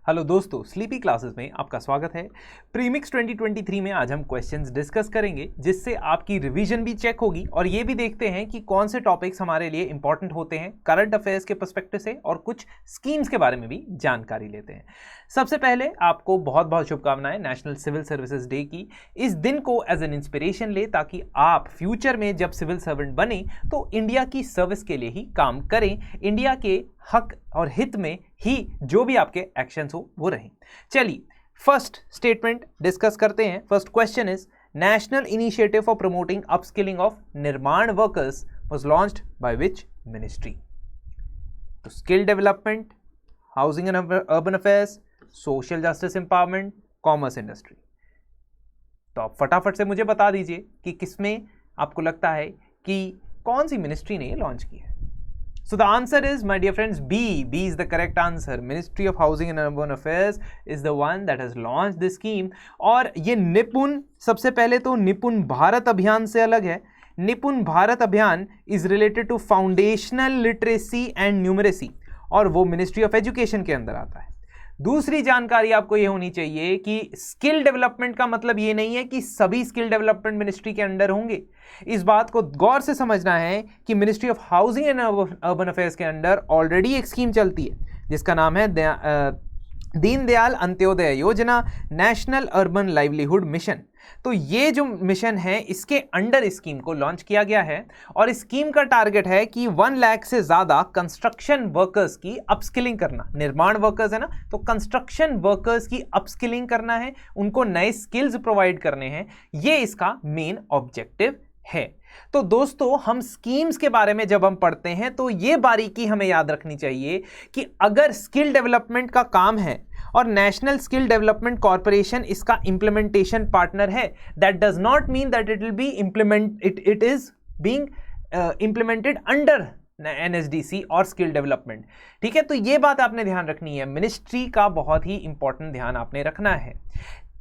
Hello दोस्तों, sleepy classes में आपका स्वागत है। प्रीमिक्स 2023 में आज हम क्वेश्चंस डिस्कस करेंगे जिससे आपकी रिवीजन भी चेक होगी और ये भी देखते हैं कि कौन से टॉपिक्स हमारे लिए इंपॉर्टेंट होते हैं करंट अफेयर्स के पर्सपेक्टिव से और कुछ स्कीम्स के बारे में भी जानकारी लेते हैं। सबसे पहले आपको बहुत बहुत शुभकामनाएं नेशनल सिविल सर्विसेज डे की। इस दिन को एज एन इंस्पिरेशन ले ताकि आप फ्यूचर में जब सिविल सर्वेंट बने तो इंडिया की सर्विस के लिए ही काम करें, इंडिया के हक और हित में ही जो भी आपके एक्शंस हो वो रहें। चलिए फर्स्ट स्टेटमेंट डिस्कस करते हैं। First question is national initiative for promoting upskilling of निर्माण workers was launched by which ministry? तो skill development, housing and urban affairs, social justice empowerment, commerce industry. तो आप फटाफट से मुझे बता दीजिए कि किसमें आपको लगता है कि कौन सी मिनिस्ट्री ने लॉन्च की है। So the answer is, my dear friends, B. B is the correct answer. Ministry of Housing and Urban Affairs is the one that has launched this scheme. और ये निपुण, सबसे पहले तो निपुण भारत अभियान से अलग है। निपुण भारत अभियान is related to foundational literacy and numeracy और वो मिनिस्ट्री ऑफ एजुकेशन के अंदर आता है। दूसरी जानकारी आपको यह होनी चाहिए कि स्किल डेवलपमेंट का मतलब यह नहीं है कि सभी स्किल डेवलपमेंट मिनिस्ट्री के अंडर होंगे। इस बात को गौर से समझना है कि ministry of housing and urban affairs के अंडर ऑलरेडी एक स्कीम चलती है जिसका नाम है दीनदयाल अंत्योदय योजना, नेशनल अर्बन लाइवलीहुड मिशन। तो ये जो मिशन है इसके अंडर इस स्कीम को लॉन्च किया गया है और इस स्कीम का टारगेट है कि 1 लाख से ज्यादा कंस्ट्रक्शन वर्कर्स की अपस्किलिंग करना। निर्माण वर्कर्स है ना, तो कंस्ट्रक्शन वर्कर्स की अपस्किलिंग करना है, उनको नए स्किल्स प्रोवाइड करने हैं। ये इसका मेन ऑब्जेक्टिव है। तो दोस्तों, हम स्कीम्स के बारे में जब हम पढ़ते हैं तो ये बारीकी हमें याद रखनी चाहिए कि अगर स्किल डेवलपमेंट का काम है और नेशनल स्किल डेवलपमेंट कॉर्पोरेशन इसका इंप्लीमेंटेशन पार्टनर है, that does not mean that it will be it is being implemented under NSDC और स्किल डेवलपमेंट। ठीक है, तो ये बात आपने ध्यान रखनी है। मिनिस्ट्री का बहुत ही इंपॉर्टेंट ध्यान आपने रखना है।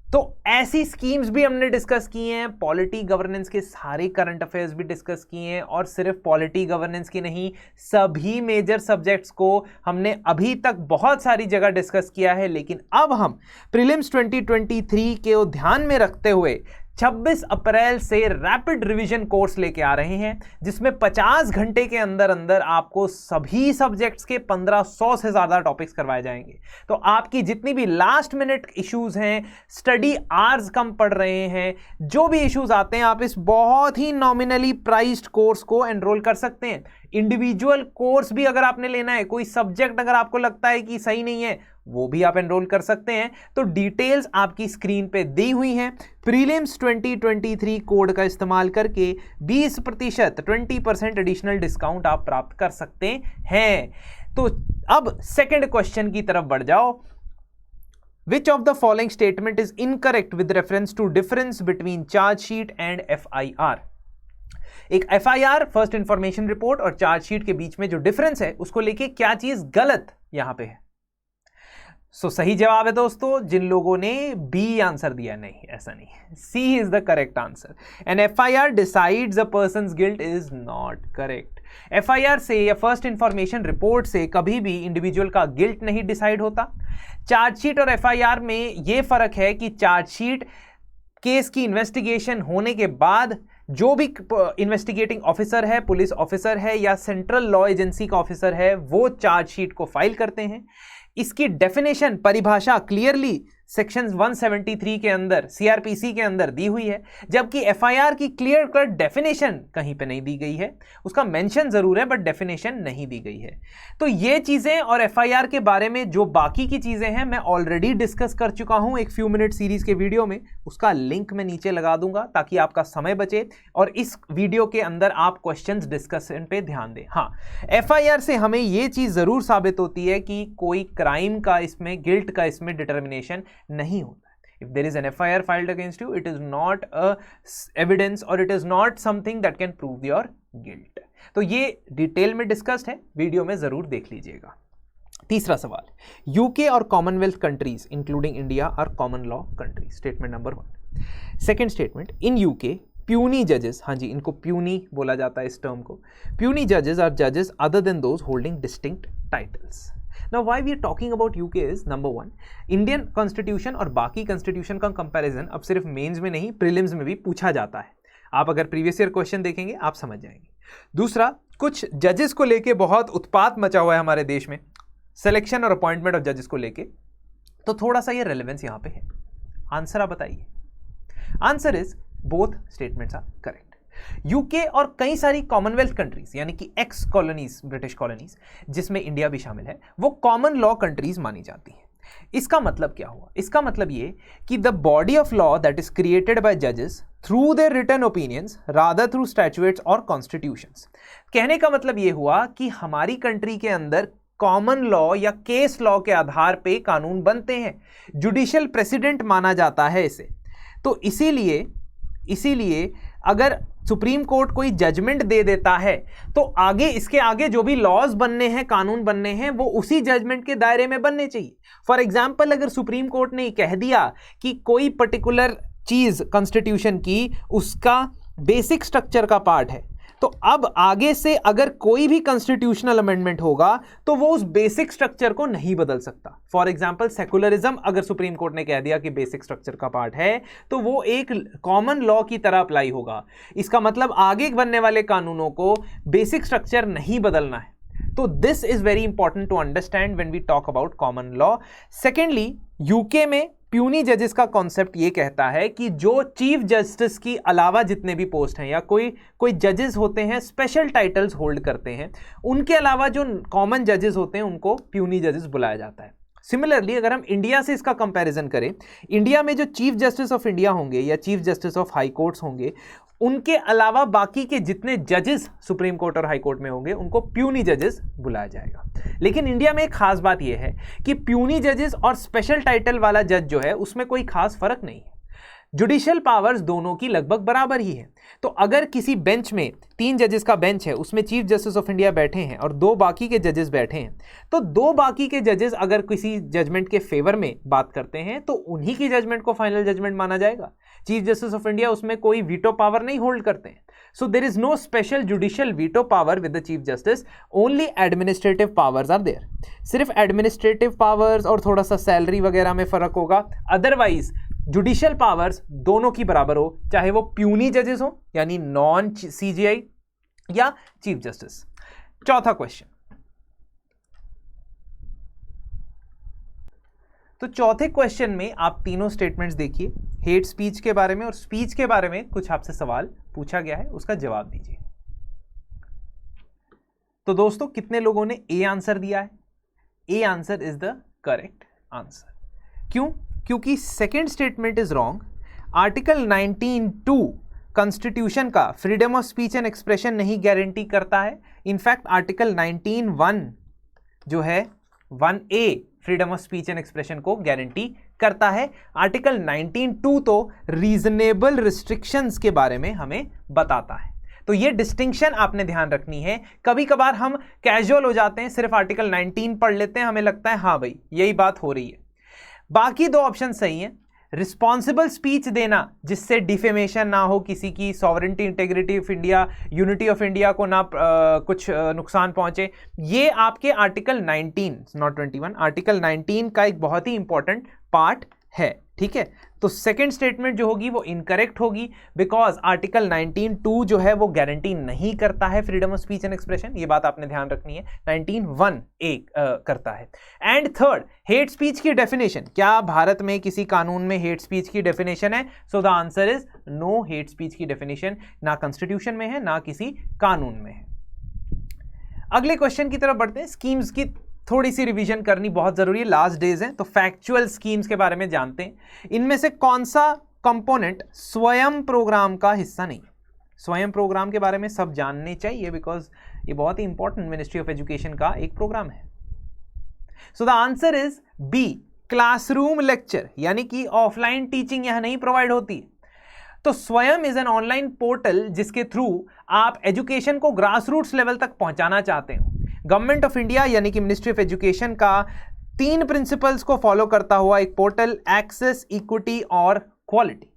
तो ऐसी स्कीम्स भी हमने डिस्कस की हैं, पॉलिटी गवर्नेंस के सारे करंट अफेयर्स भी डिस्कस किए हैं और सिर्फ पॉलिटी गवर्नेंस की नहीं, सभी मेजर सब्जेक्ट्स को हमने अभी तक बहुत सारी जगह डिस्कस किया है। लेकिन अब हम प्रीलिम्स 2023 के ध्यान में रखते हुए 26 अप्रैल से रैपिड रिवीजन कोर्स लेके आ रहे हैं जिसमें 50 घंटे के अंदर अंदर आपको सभी सब्जेक्ट्स के 1500 से ज्यादा टॉपिक्स करवाए जाएंगे। तो आपकी जितनी भी लास्ट मिनट इश्यूज हैं, स्टडी आवर्स कम पड़ रहे हैं, जो भी इश्यूज आते हैं, आप इस बहुत ही नॉमिनली प्राइस्ड कोर्स को एनरोल कर सकते हैं। इंडिविजुअल कोर्स भी अगर आपने लेना है, कोई सब्जेक्ट अगर आपको लगता है कि सही नहीं है, वो भी आप एनरोल कर सकते हैं। तो डिटेल्स आपकी स्क्रीन पे दी हुई हैं। प्रीलिम्स 2023 कोड का इस्तेमाल करके 20% 20% एडिशनल डिस्काउंट आप प्राप्त कर सकते हैं। तो अब सेकंड क्वेश्चन की तरफ बढ़ जाओ। Which of the following statement is incorrect with reference to difference between charge sheet and FIR? एक FIR फर्स्ट इंफॉर्मेशन रिपोर्ट और चार्ज शीट के बीच में जो डिफरेंस है उसको लेके क्या चीज गलत यहां पे है? सही जवाब है दोस्तों जिन लोगों ने बी आंसर दिया। नहीं, ऐसा नहीं है, C is the correct answer. An FIR decides a person's guilt is not correct. FIR से या फर्स्ट इंफॉर्मेशन रिपोर्ट से कभी भी इंडिविजुअल का गिल्ट नहीं डिसाइड होता। चार्जशीट और FIR में यह फर्क है कि चार्जशीट केस की इन्वेस्टिगेशन होने के बाद जो भी इन्वेस्टिगेटिंग ऑफिसर है, पुलिस ऑफिसर है या सेंट्रल लॉ एजेंसी का ऑफिसर है, वो चार्जशीट को फाइल करते हैं। इसकी डेफिनेशन, परिभाषा क्लियरली सेक्शन 173 के अंदर CRPC के अंदर दी हुई है, जबकि FIR की क्लियर कट डेफिनेशन कहीं पे नहीं दी गई है। उसका मेंशन जरूर है बट डेफिनेशन नहीं दी गई है। तो ये चीजें और FIR के बारे में जो बाकी की चीजें हैं मैं ऑलरेडी डिस्कस कर चुका हूं एक फ्यू मिनट सीरीज के वीडियो में, उसका लिंक मैं नीचे लगा दूंगा ताकि आपका समय बचे और इस वीडियो के अंदर आप क्वेश्चंस डिस्कशन पे ध्यान दें। हाँ, FIR से हमें ये चीज जरूर साबित होती है कि कोई क्राइम का इसमें, गिल्ट का इसमें डिटर्मिनेशन नहीं होता है। If there is an FIR filed against you, it is not a evidence or it is not something that can prove your guilt. तो ये डिटेल में डिस्कस्ड है, वीडियो में जरूर देख लीजिएगा। तीसरा सवाल, यूके और Commonwealth countries including India are common law countries. Statement number 1। Second statement, in UK puisne जजेस, हाँ जी इनको प्यूनी बोला जाता है इस टर्म को, प्यूनी जजेस आर जजेस other than those holding distinct titles. Now why we are talking about UK is number 1, Indian constitution और बाकी कॉन्स्टिट्यूशन का कंपैरिजन अब सिर्फ मेंस में नहीं प्रीलिम्स में भी पूछा जाता है। आप अगर प्रीवियस ईयर क्वेश्चन देखेंगे आप समझ जाएंगे। दूसरा, कुछ जजेस को लेके बहुत उत्पात मचा हुआ है हमारे देश में, सिलेक्शन और अपॉइंटमेंट ऑफ जजेस को लेके, तो थोड़ा सा ये रेलेवेंस यहां पे है। आंसर आप बताइए। Answer is both statements are correct. UK और कई सारी कॉमनवेल्थ कंट्रीज यानी कि एक्स कॉलोनीज, ब्रिटिश कॉलोनीज जिसमें इंडिया भी शामिल है, वो कॉमन लॉ कंट्रीज मानी जाती हैं। इसका मतलब क्या हुआ? इसका मतलब ये कि the body of law that is created by जजेस through their written opinions rather through statutes और कॉन्स्टिट्यूशंस। कहने का मतलब ये हुआ कि हमारी कंट्री के अंदर कॉमन लॉ या केस लॉ के आधार पे कानून बनते हैं, जुडिशियल प्रेसिडेंट माना जाता है इसे। तो इसीलिए अगर सुप्रीम कोर्ट कोई जजमेंट दे देता है तो आगे इसके आगे जो भी लॉज बनने हैं, कानून बनने हैं, वो उसी जजमेंट के दायरे में बनने चाहिए। फॉर एग्जाम्पल, अगर सुप्रीम कोर्ट ने कह दिया कि कोई पर्टिकुलर चीज कॉन्स्टिट्यूशन की उसका बेसिक स्ट्रक्चर का पार्ट है, तो अब आगे से अगर कोई भी कॉन्स्टिट्यूशनल अमेंडमेंट होगा तो वो उस बेसिक स्ट्रक्चर को नहीं बदल सकता। फॉर एग्जांपल, सेकुलरिज्म अगर सुप्रीम कोर्ट ने कह दिया कि बेसिक स्ट्रक्चर का पार्ट है तो वो एक कॉमन लॉ की तरह अप्लाई होगा। इसका मतलब आगे बनने वाले कानूनों को बेसिक स्ट्रक्चर नहीं बदलना है। तो this is very important to understand when we talk about common law. Secondly, UK में प्यूनी जजेस का कॉन्सेप्ट ये कहता है कि जो चीफ जस्टिस की अलावा जितने भी पोस्ट हैं या कोई जजेस होते हैं स्पेशल टाइटल्स होल्ड करते हैं, उनके अलावा जो कॉमन जजेस होते हैं उनको प्यूनी जजेस बुलाया जाता है। सिमिलरली, अगर हम इंडिया से इसका कंपैरिजन करें, इंडिया में जो चीफ जस्टिस ऑफ इंडिया होंगे या chief justice of high courts होंगे, उनके अलावा बाकी के जितने जजेस सुप्रीम कोर्ट और हाई कोर्ट में होंगे उनको प्यूनी जजेस बुलाया जाएगा। लेकिन इंडिया में एक खास बात यह है कि प्यूनी जजेस और स्पेशल टाइटल वाला जज जो है उसमें कोई खास फर्क नहीं है। जुडिशियल पावर्स दोनों की लगभग बराबर ही है। तो अगर किसी बेंच में 3 जजेस का बेंच है, उसमें चीफ जस्टिस ऑफ इंडिया बैठे हैं और 2 बाकी के जजेस बैठे हैं, तो 2 बाकी के जजेस अगर किसी जजमेंट के फेवर में बात करते हैं तो उन्हीं की जजमेंट को फाइनल जजमेंट माना जाएगा। चीफ जस्टिस ऑफ इंडिया उसमें कोई वीटो पावर नहीं होल्ड करते हैं। So there is no special judicial veto power with the chief justice, only administrative powers are there. सिर्फ एडमिनिस्ट्रेटिव पावर्स और थोड़ा सा सैलरी वगैरह में फर्क होगा, अदरवाइज जुडिशियल पावर्स दोनों की बराबर हो, चाहे वो प्यूनी जजेस हो यानी नॉन सीजीआई या चीफ जस्टिस। चौथा क्वेश्चन, तो चौथे क्वेश्चन में आप तीनों स्टेटमेंट्स देखिए, हेट स्पीच के बारे में और स्पीच के बारे में कुछ आपसे सवाल पूछा गया है, उसका जवाब दीजिए। तो दोस्तों, कितने लोगों ने ए आंसर दिया है? A answer is the correct answer. क्यों? क्योंकि second statement is wrong. Article 19(2) constitution का freedom of speech and expression नहीं गारंटी करता है। इनफैक्ट आर्टिकल 19(1) जो है 1A freedom of speech and expression को गारंटी करता है। आर्टिकल 19(2) तो रीजनेबल रिस्ट्रिक्शंस के बारे में हमें बताता है। तो ये डिस्टिंक्शन आपने ध्यान रखनी है। कभी कभार हम कैजुअल हो जाते हैं, सिर्फ आर्टिकल 19 पढ़ लेते हैं, हमें लगता है हाँ भाई यही बात हो रही है। बाकी 2 ऑप्शन सही हैं। रिस्पॉन्सिबल स्पीच देना जिससे डिफेमेशन ना हो, किसी की sovereignty, integrity of India, unity of India को ना कुछ नुकसान पहुंचे, ये आपके आर्टिकल 19 नॉट 21 आर्टिकल 19 का एक बहुत ही इंपॉर्टेंट पार्ट है। ठीक है, तो सेकेंड स्टेटमेंट जो होगी वो इनकरेक्ट होगी, बिकॉज आर्टिकल 19(2) जो है वो गारंटी नहीं करता है freedom of speech and expression. ये बात आपने ध्यान रखनी है। 19(1) करता है। एंड थर्ड, हेट स्पीच की डेफिनेशन, क्या भारत में किसी कानून में हेट स्पीच की डेफिनेशन है? So the answer is no, hate speech की डेफिनेशन ना कॉन्स्टिट्यूशन में है ना किसी कानून में है। अगले क्वेश्चन की तरफ बढ़ते हैं। स्कीम्स की थोड़ी सी रिवीजन करनी बहुत जरूरी है, लास्ट डेज हैं, तो फैक्चुअल स्कीम्स के बारे में जानते हैं। इनमें से कौन सा कंपोनेंट स्वयं प्रोग्राम का हिस्सा नहीं? स्वयं प्रोग्राम के बारे में सब जानने चाहिए, बिकॉज ये बहुत ही इंपॉर्टेंट मिनिस्ट्री ऑफ एजुकेशन का एक प्रोग्राम है। So the answer is B, classroom lecture, यानी कि ऑफलाइन टीचिंग यहां नहीं प्रोवाइड होती। तो स्वयं इज एन ऑनलाइन पोर्टल जिसके थ्रू आप एजुकेशन को ग्रास रूट्स लेवल तक पहुंचाना चाहते हो। गवर्नमेंट ऑफ इंडिया यानी कि मिनिस्ट्री ऑफ एजुकेशन का 3 प्रिंसिपल्स को फॉलो करता हुआ एक पोर्टल, एक्सेस, इक्विटी और quality.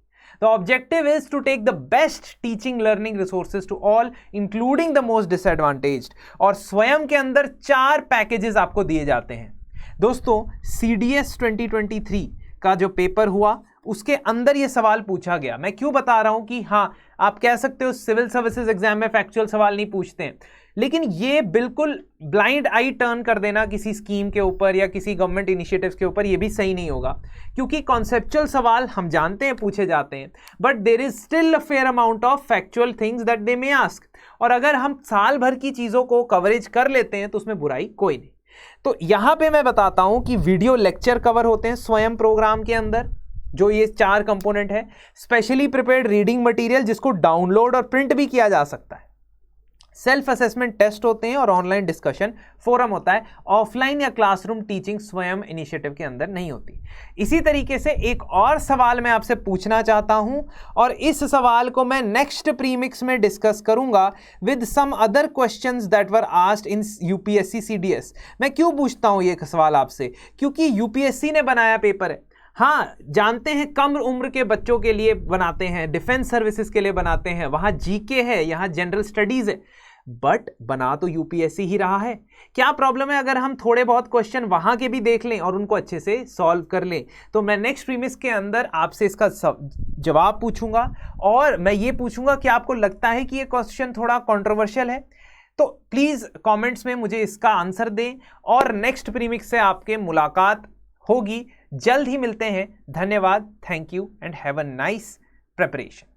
The objective is to take the best teaching learning resources to all, including the most disadvantaged. और स्वयं के अंदर 4 पैकेजेस आपको दिए जाते हैं। दोस्तों, CDS 2023 का जो पेपर हुआ उसके अंदर ये सवाल पूछा गया। मैं क्यों बता रहा हूं कि हाँ, आप कह सकते हो सिविल सर्विसेज एग्जाम में फैक्चुअल सवाल नहीं पूछते हैं, लेकिन ये बिल्कुल ब्लाइंड आई टर्न कर देना किसी स्कीम के ऊपर या किसी गवर्नमेंट इनिशिएटिव्स के ऊपर, ये भी सही नहीं होगा, क्योंकि कॉन्सेप्चुअल सवाल हम जानते हैं पूछे जाते हैं, but there is still a fair amount of factual things that they may ask. और अगर हम साल भर की चीज़ों को कवरेज कर लेते हैं तो उसमें बुराई कोई नहीं। तो यहाँ पे मैं बताता हूँ कि वीडियो लेक्चर कवर होते हैं स्वयं प्रोग्राम के अंदर, जो ये 4 कंपोनेंट है। स्पेशली प्रिपेयर्ड रीडिंग मटेरियल जिसको डाउनलोड और प्रिंट भी किया जा सकता है। सेल्फ असेसमेंट टेस्ट होते हैं और ऑनलाइन डिस्कशन फोरम होता है। ऑफलाइन या क्लासरूम टीचिंग स्वयं इनिशिएटिव के अंदर नहीं होती। इसी तरीके से एक और सवाल मैं आपसे पूछना चाहता हूं, और इस सवाल को मैं नेक्स्ट प्रीमिक्स में डिस्कस करूंगा with some other questions that were asked in UPSC CDS. मैं क्यों पूछता हूं ये सवाल आपसे? क्योंकि यूपीएससी ने बनाया पेपर है। हाँ, जानते हैं कम उम्र के बच्चों के लिए बनाते हैं, डिफेंस सर्विसेज के लिए बनाते हैं, वहाँ जीके है, यहाँ जनरल स्टडीज है, बट बना तो यूपीएससी ही रहा है। क्या प्रॉब्लम है अगर हम थोड़े बहुत क्वेश्चन वहाँ के भी देख लें और उनको अच्छे से सॉल्व कर लें? तो मैं नेक्स्ट प्रीमिस के अंदर आपसे इसका जवाब पूछूंगा, और मैं ये पूछूंगा कि आपको लगता है कि ये क्वेश्चन थोड़ा कंट्रोवर्शियल है, तो प्लीज़ कमेंट्स में मुझे इसका आंसर दें, और नेक्स्ट प्रीमिक्स से आपके मुलाकात होगी। जल्द ही मिलते हैं। धन्यवाद, thank you and have a nice preparation.